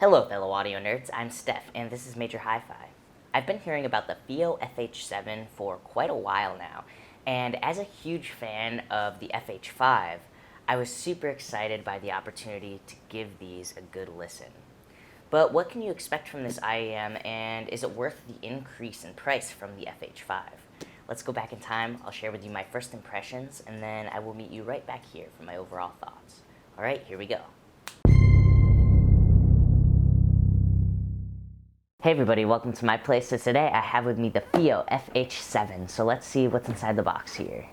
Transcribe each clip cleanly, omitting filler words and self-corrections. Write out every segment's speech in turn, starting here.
Hello fellow audio nerds, I'm Steph, and this is Major Hi-Fi. I've been hearing about the FiiO FH7 for quite a while now, and as a huge fan of the FH5, I was super excited by the opportunity to give these a good listen. But what can you expect from this IEM, and is it worth the increase in price from the FH5? Let's go back in time, I'll share with you my first impressions, and then I will meet you right back here for my overall thoughts. Alright, here we go. Hey everybody, welcome to my place. So today I have with me the FiiO FH7. So let's see what's inside the box here.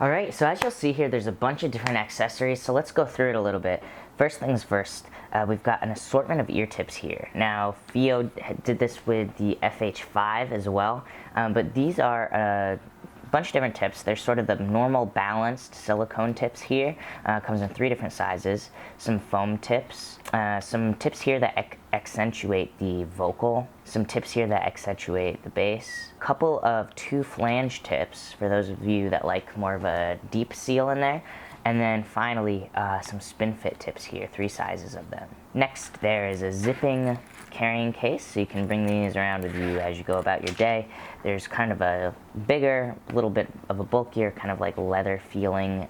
Alright, so as you'll see here, there's a bunch of different accessories, so let's go through it a little bit. First things first, we've got an assortment of ear tips here. Now, FiiO did this with the FH5 as well, but these are bunch of different tips. There's sort of the normal balanced silicone tips here. Comes in 3 different sizes. Some foam tips. Some tips here that accentuate the vocal. Some tips here that accentuate the bass. Couple of 2 flange tips for those of you that like more of a deep seal in there. And then finally, some spin fit tips here, 3 sizes of them. Next, there is a zipping carrying case, so you can bring these around with you as you go about your day. There's kind of a bigger, little bit of a bulkier, kind of like leather feeling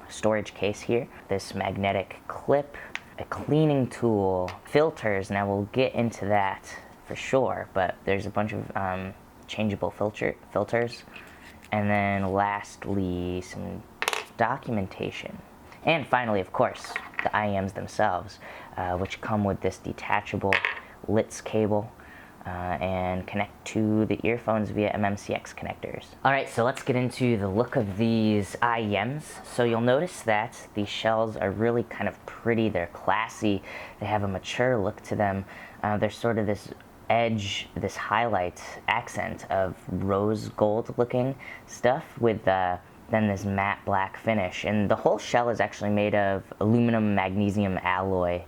storage case here. This magnetic clip, a cleaning tool, filters. Now we'll get into that for sure, but there's a bunch of changeable filters. And then lastly, some documentation. And finally, of course, the IEMs themselves, which come with this detachable LITS cable and connect to the earphones via MMCX connectors. Alright, so let's get into the look of these IEMs. So you'll notice that these shells are really kind of pretty, they're classy, they have a mature look to them. There's sort of this edge, this highlight accent of rose gold looking stuff with then this matte black finish, and the whole shell is actually made of aluminum magnesium alloy,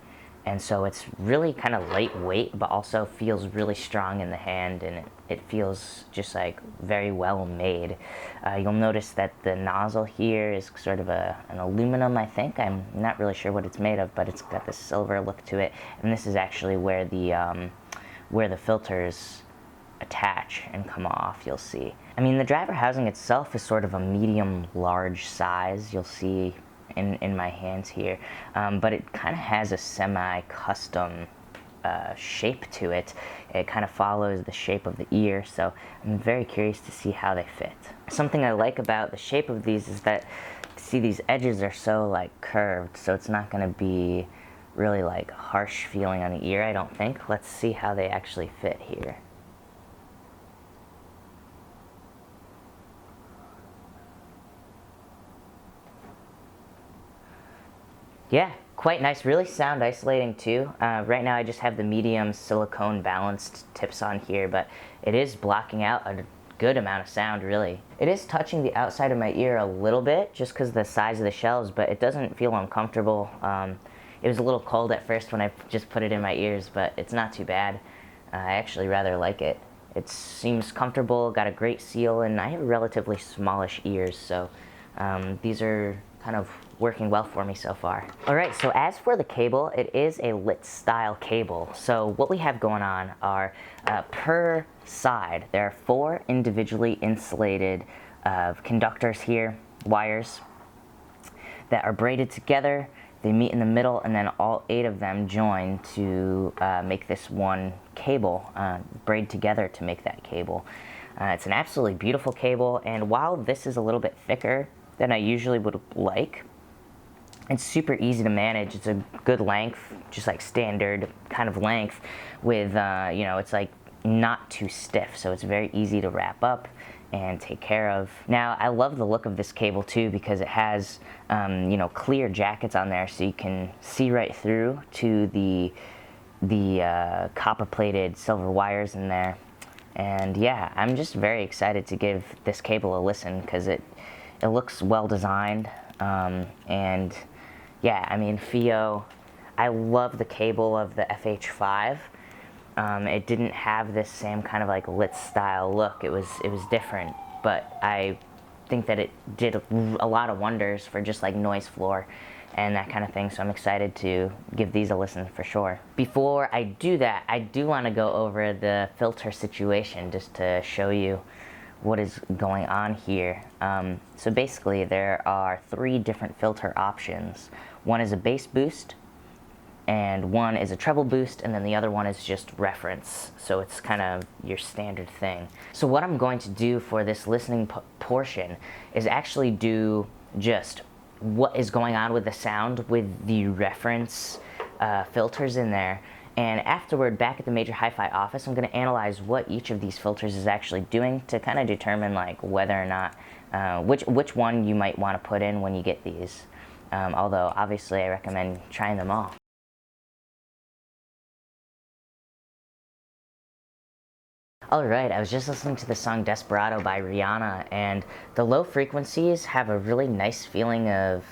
and so it's really kind of lightweight but also feels really strong in the hand, and it feels just like very well made. You'll notice that the nozzle here is sort of an aluminum, I think. I'm not really sure what it's made of, but it's got this silver look to it, and this is actually where the filters attach and come off, you'll see. I mean, the driver housing itself is sort of a medium-large size, you'll see in my hands here, but it kind of has a semi-custom shape to it. It kind of follows the shape of the ear, so I'm very curious to see how they fit. Something I like about the shape of these is that, see, these edges are so like curved, so it's not going to be really like harsh feeling on the ear, I don't think. Let's see how they actually fit here. Yeah, quite nice. Really sound isolating too. Right now I just have the medium silicone balanced tips on here, but it is blocking out a good amount of sound, really. It is touching the outside of my ear a little bit, just because of the size of the shells, but it doesn't feel uncomfortable. It was a little cold at first when I just put it in my ears, but it's not too bad. I actually rather like it. It seems comfortable, got a great seal, and I have relatively smallish ears, so these are kind of working well for me so far. Alright, so as for the cable, it is a LITS style cable. So what we have going on are, per side, there are 4 individually insulated conductors here, wires, that are braided together. They meet in the middle, and then all 8 of them join to make this one cable, braid together to make that cable. It's an absolutely beautiful cable, and while this is a little bit thicker than I usually would like, it's super easy to manage. It's a good length, just like standard kind of length with, you know, it's like not too stiff, so it's very easy to wrap up and take care of. Now, I love the look of this cable too because it has, you know, clear jackets on there, so you can see right through to the copper-plated silver wires in there. And yeah, I'm just very excited to give this cable a listen because it looks well designed, and yeah, I mean, FiiO, I love the cable of the FH5. It didn't have this same kind of like LITS style look. It was different, but I think that it did a lot of wonders for just like noise floor and that kind of thing, so I'm excited to give these a listen for sure. Before I do that, I do want to go over the filter situation just to show you what is going on here. So basically there are 3 different filter options. One is a bass boost, and one is a treble boost, and then the other one is just reference. So it's kind of your standard thing. So what I'm going to do for this listening portion is actually do just what is going on with the sound with the reference filters in there. And afterward, back at the Major Hi-Fi office, I'm going to analyze what each of these filters is actually doing to kind of determine like whether or not, which one you might want to put in when you get these. Although, obviously, I recommend trying them all. Alright, I was just listening to the song Desperado by Rihanna, and the low frequencies have a really nice feeling of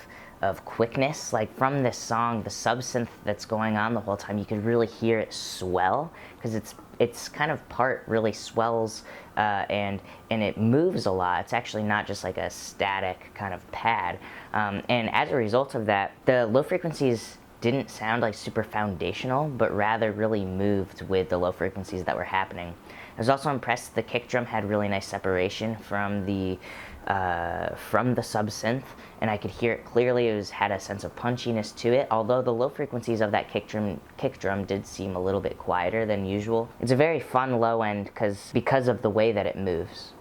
quickness. Like from this song, the sub-synth that's going on the whole time, you could really hear it swell, because it's kind of part really swells and it moves a lot. It's actually not just like a static kind of pad. And as a result of that, the low frequencies didn't sound like super foundational, but rather really moved with the low frequencies that were happening. I was also impressed the kick drum had really nice separation from the sub-synth, and I could hear it clearly. It had a sense of punchiness to it, although the low frequencies of that kick drum did seem a little bit quieter than usual. It's a very fun low end because of the way that it moves.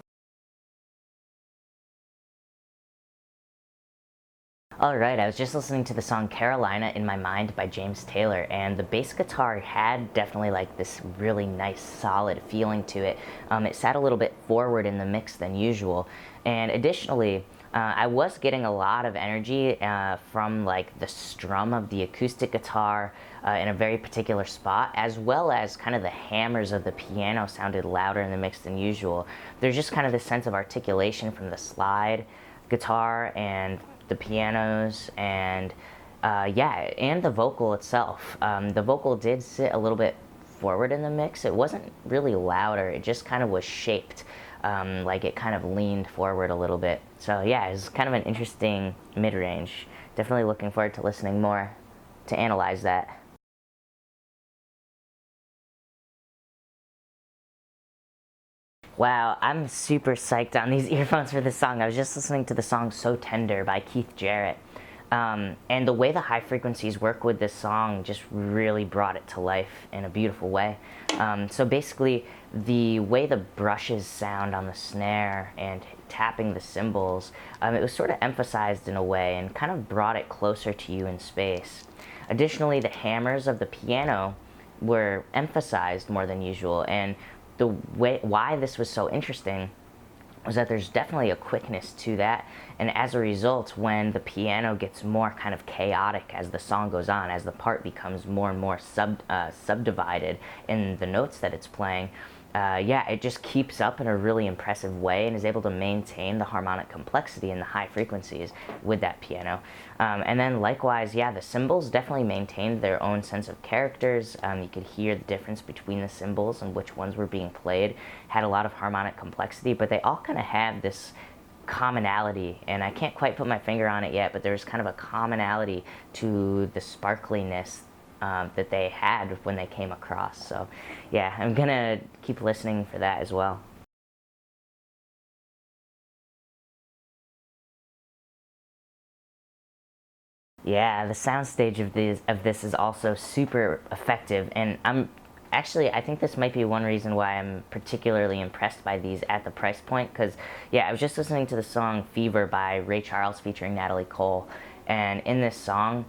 Alright, I was just listening to the song Carolina in My Mind by James Taylor, and the bass guitar had definitely like this really nice solid feeling to it. It sat a little bit forward in the mix than usual, and additionally I was getting a lot of energy from like the strum of the acoustic guitar in a very particular spot, as well as kind of the hammers of the piano sounded louder in the mix than usual. There's just kind of this sense of articulation from the slide guitar and the pianos, and yeah, and the vocal itself. The vocal did sit a little bit forward in the mix. It wasn't really louder, it just kind of was shaped, like it kind of leaned forward a little bit. So yeah, it's kind of an interesting mid-range. Definitely looking forward to listening more to analyze that. Wow, I'm super psyched on these earphones for this song. I was just listening to the song So Tender by Keith Jarrett. And the way the high frequencies work with this song just really brought it to life in a beautiful way. So basically, the way the brushes sound on the snare and tapping the cymbals, it was sort of emphasized in a way and kind of brought it closer to you in space. Additionally, the hammers of the piano were emphasized more than usual, and the way why this was so interesting was that there's definitely a quickness to that, and as a result, when the piano gets more kind of chaotic as the song goes on, as the part becomes more and more subdivided in the notes that it's playing, yeah, it just keeps up in a really impressive way and is able to maintain the harmonic complexity and the high frequencies with that piano. And then likewise, yeah, the cymbals definitely maintained their own sense of characters. You could hear the difference between the cymbals and which ones were being played. Had a lot of harmonic complexity, but they all kind of have this commonality, and I can't quite put my finger on it yet, but there's kind of a commonality to the sparkliness that they had when they came across. So yeah, I'm gonna keep listening for that as well. Yeah, the soundstage of this is also super effective, and I think this might be one reason why I'm particularly impressed by these at the price point, because yeah, I was just listening to the song Fever by Ray Charles featuring Natalie Cole, and in this song,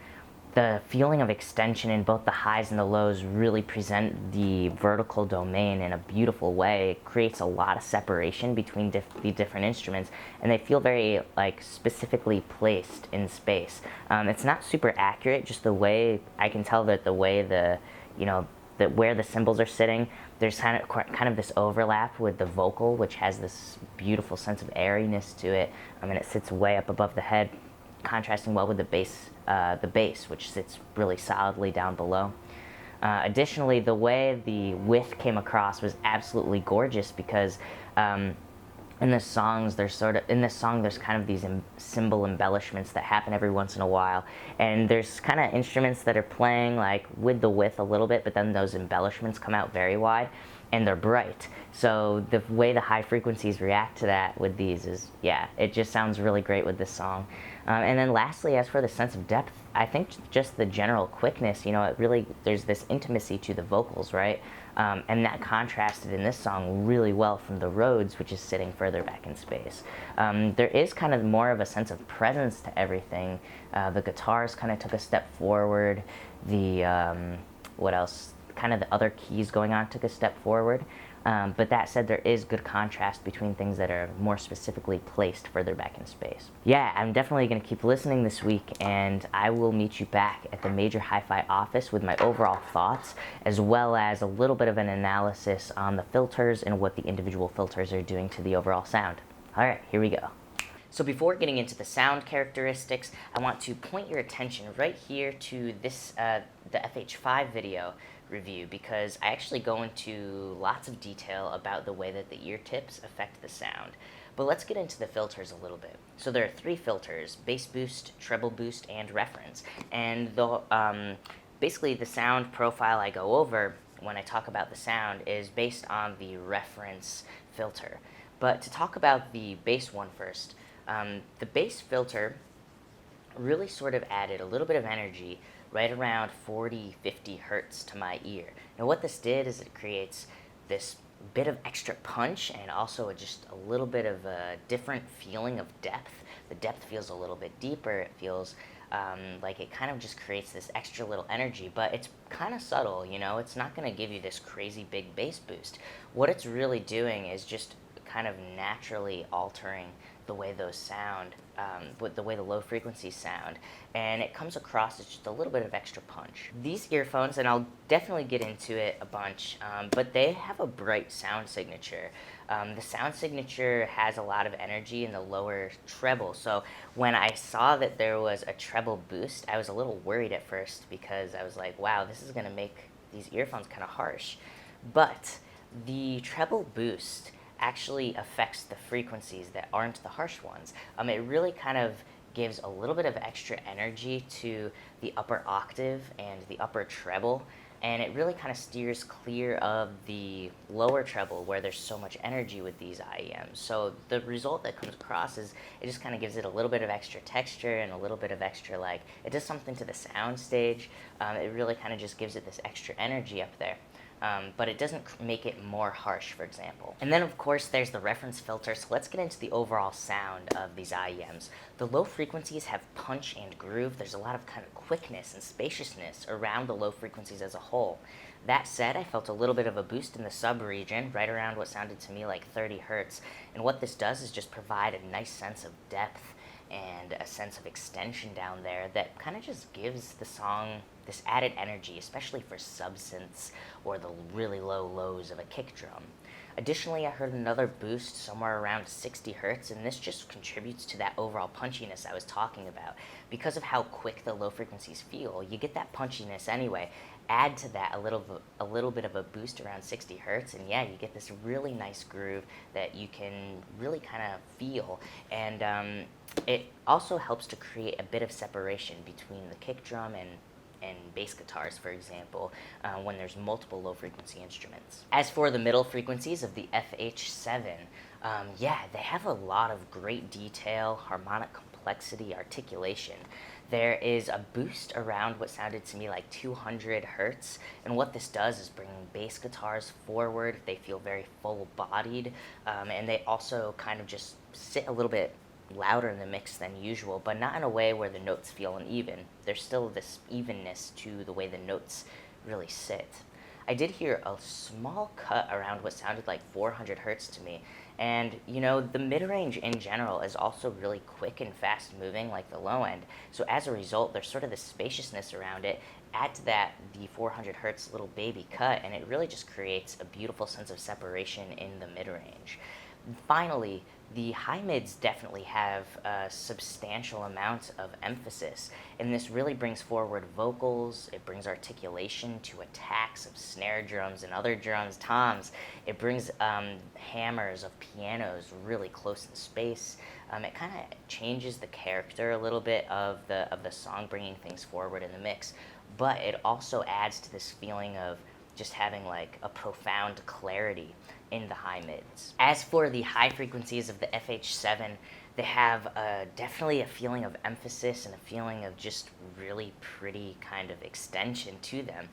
the feeling of extension in both the highs and the lows really present the vertical domain in a beautiful way. It creates a lot of separation between the different instruments, and they feel very like specifically placed in space. It's not super accurate, just the way I can tell that the way that where the cymbals are sitting, there's kind of this overlap with the vocal, which has this beautiful sense of airiness to it. I mean, it sits way up above the head, contrasting well with the bass, which sits really solidly down below. Additionally, the way the width came across was absolutely gorgeous, because in this song there's kind of these cymbal embellishments that happen every once in a while, and there's kind of instruments that are playing like with the width a little bit, but then those embellishments come out very wide and they're bright. So the way the high frequencies react to that with these is, yeah, it just sounds really great with this song. And then lastly, as for the sense of depth, I think just the general quickness, it really, there's this intimacy to the vocals, right? And that contrasted in this song really well from the Rhodes, which is sitting further back in space. There is kind of more of a sense of presence to everything. The guitars kind of took a step forward. What else? Kind of the other keys going on took a step forward. But that said, there is good contrast between things that are more specifically placed further back in space. Yeah, I'm definitely going to keep listening this week, and I will meet you back at the Major Hi-Fi office with my overall thoughts, as well as a little bit of an analysis on the filters and what the individual filters are doing to the overall sound. All right, here we go. So before getting into the sound characteristics, I want to point your attention right here to this, the FH5 video review, because I actually go into lots of detail about the way that the ear tips affect the sound. But let's get into the filters a little bit. So there are 3 filters: bass boost, treble boost, and reference. And basically the sound profile I go over when I talk about the sound is based on the reference filter. But to talk about the bass one first, the bass filter really sort of added a little bit of energy right around 40-50 hertz to my ear. Now what this did is it creates this bit of extra punch and also just a little bit of a different feeling of depth. The depth feels a little bit deeper. It feels like it kind of just creates this extra little energy, but it's kind of subtle, It's not going to give you this crazy big bass boost. What it's really doing is just kind of naturally altering the way those sound, with the way the low frequencies sound, and it comes across as just a little bit of extra punch. These earphones, and I'll definitely get into it a bunch, but they have a bright sound signature. The sound signature has a lot of energy in the lower treble, so when I saw that there was a treble boost, I was a little worried at first because I was like, wow, this is going to make these earphones kind of harsh. But the treble boost actually affects the frequencies that aren't the harsh ones. It really kind of gives a little bit of extra energy to the upper octave and the upper treble, and it really kind of steers clear of the lower treble where there's so much energy with these IEMs. So the result that comes across is it just kind of gives it a little bit of extra texture and a little bit of extra, like, it does something to the soundstage. It really kind of just gives it this extra energy up there. But it doesn't make it more harsh, for example. And then, of course, there's the reference filter, so let's get into the overall sound of these IEMs. The low frequencies have punch and groove. There's a lot of kind of quickness and spaciousness around the low frequencies as a whole. That said, I felt a little bit of a boost in the sub-region, right around what sounded to me like 30 hertz, and what this does is just provide a nice sense of depth and a sense of extension down there that kind of just gives the song this added energy, especially for subsynths or the really low lows of a kick drum. Additionally, I heard another boost somewhere around 60 hertz, and this just contributes to that overall punchiness I was talking about. Because of how quick the low frequencies feel, you get that punchiness anyway. Add to that a little bit of a boost around 60 hertz, and yeah, you get this really nice groove that you can really kind of feel. And it also helps to create a bit of separation between the kick drum and bass guitars, for example, when there's multiple low-frequency instruments. As for the middle frequencies of the FH7, yeah, they have a lot of great detail, harmonic complexity, articulation. There is a boost around what sounded to me like 200 hertz, and what this does is bring bass guitars forward. They feel very full-bodied, and they also kind of just sit a little bit louder in the mix than usual, but not in a way where the notes feel uneven. There's still this evenness to the way the notes really sit. I did hear a small cut around what sounded like 400 hertz to me, and the mid-range in general is also really quick and fast moving like the low end, so as a result there's sort of this spaciousness around it. Add to that the 400 hertz little baby cut, and it really just creates a beautiful sense of separation in the mid-range. Finally, the high mids definitely have a substantial amount of emphasis, and this really brings forward vocals, it brings articulation to attacks of snare drums and other drums, toms. It brings hammers of pianos really close in space. It kind of changes the character a little bit of the song, bringing things forward in the mix, but it also adds to this feeling of just having like a profound clarity in the high mids. As for the high frequencies of the FH7, they have definitely a feeling of emphasis and a feeling of just really pretty kind of extension to them.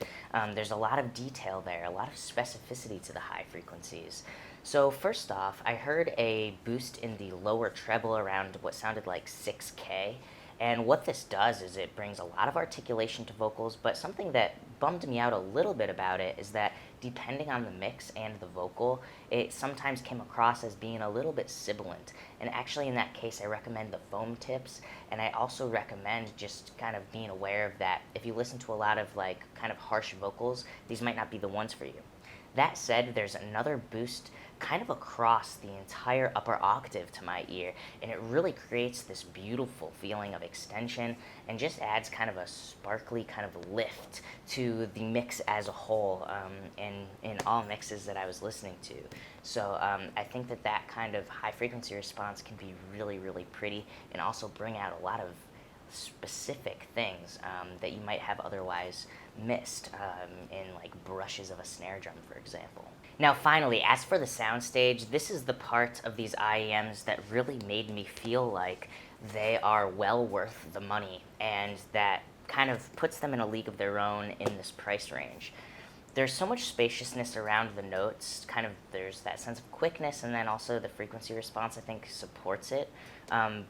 There's a lot of detail there, a lot of specificity to the high frequencies. So first off, I heard a boost in the lower treble around what sounded like 6K. And what this does is it brings a lot of articulation to vocals, but something that bummed me out a little bit about it is that depending on the mix and the vocal, it sometimes came across as being a little bit sibilant. And actually in that case, I recommend the foam tips, and I also recommend just kind of being aware of that. If you listen to a lot of like kind of harsh vocals, these might not be the ones for you. That said, there's another boost kind of across the entire upper octave to my ear, and it really creates this beautiful feeling of extension and just adds kind of a sparkly kind of lift to the mix as a whole, in all mixes that I was listening to. So I think that kind of high frequency response can be really, really pretty and also bring out a lot of specific things that you might have otherwise missed in like brushes of a snare drum, for example. Now finally, as for the soundstage, this is the part of these IEMs that really made me feel like they are well worth the money, and that kind of puts them in a league of their own in this price range. There's so much spaciousness around the notes, kind of there's that sense of quickness, and then also the frequency response I think supports it,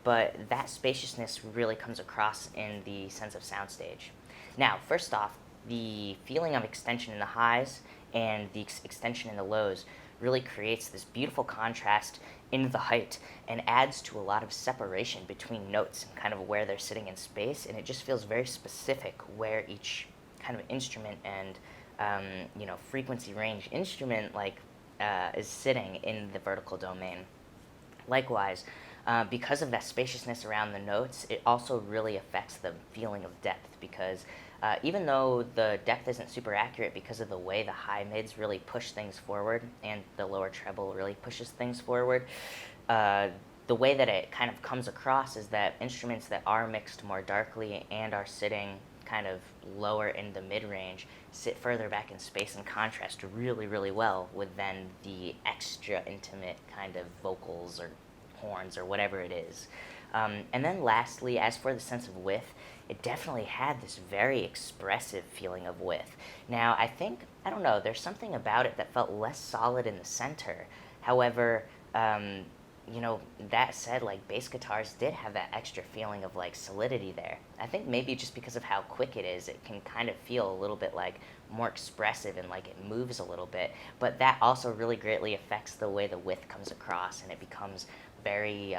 but that spaciousness really comes across in the sense of soundstage. Now, first off, the feeling of extension in the highs and the extension in the lows really creates this beautiful contrast in the height and adds to a lot of separation between notes and kind of where they're sitting in space, and it just feels very specific where each kind of instrument and frequency range instrument is sitting in the vertical domain. Likewise, because of that spaciousness around the notes, it also really affects the feeling of depth, because even though the depth isn't super accurate because of the way the high mids really push things forward and the lower treble really pushes things forward, the way that it kind of comes across is that instruments that are mixed more darkly and are sitting kind of lower in the mid-range sit further back in space and contrast really, really well with then the extra intimate kind of vocals or horns or whatever it is. And then lastly, as for the sense of width, it definitely had this very expressive feeling of width. Now, I don't know, there's something about it that felt less solid in the center. However, that said, like, bass guitars did have that extra feeling of like solidity there. I think maybe just because of how quick it is, it can kind of feel a little bit like more expressive and like it moves a little bit, but that also really greatly affects the way the width comes across, and it becomes very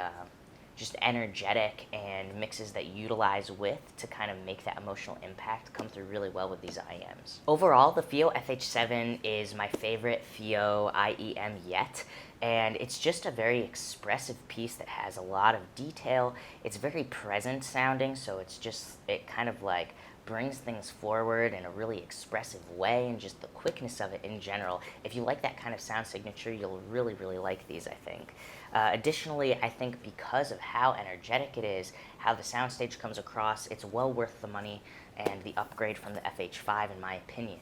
just energetic, and mixes that utilize width to kind of make that emotional impact come through really well with these IEMs. Overall, the FiiO FH7 is my favorite FiiO IEM yet, and it's just a very expressive piece that has a lot of detail. It's very present sounding, so it kind of like brings things forward in a really expressive way, and just the quickness of it in general. If you like that kind of sound signature, you'll really, really like these, I think. Additionally, I think because of how energetic it is, how the soundstage comes across, it's well worth the money and the upgrade from the FH5 in my opinion.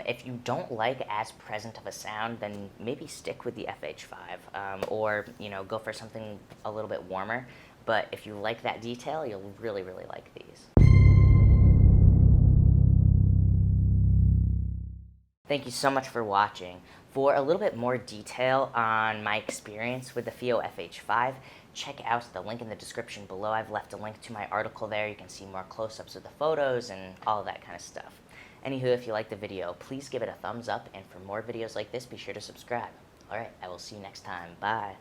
If you don't like as present of a sound, then maybe stick with the FH5, or go for something a little bit warmer. But if you like that detail, you'll really, really like these. Thank you so much for watching. For a little bit more detail on my experience with the FiiO FH5, check out the link in the description below. I've left a link to my article there. You can see more close-ups of the photos and all of that kind of stuff. Anywho, if you liked the video, please give it a thumbs up, and for more videos like this, be sure to subscribe. Alright, I will see you next time. Bye.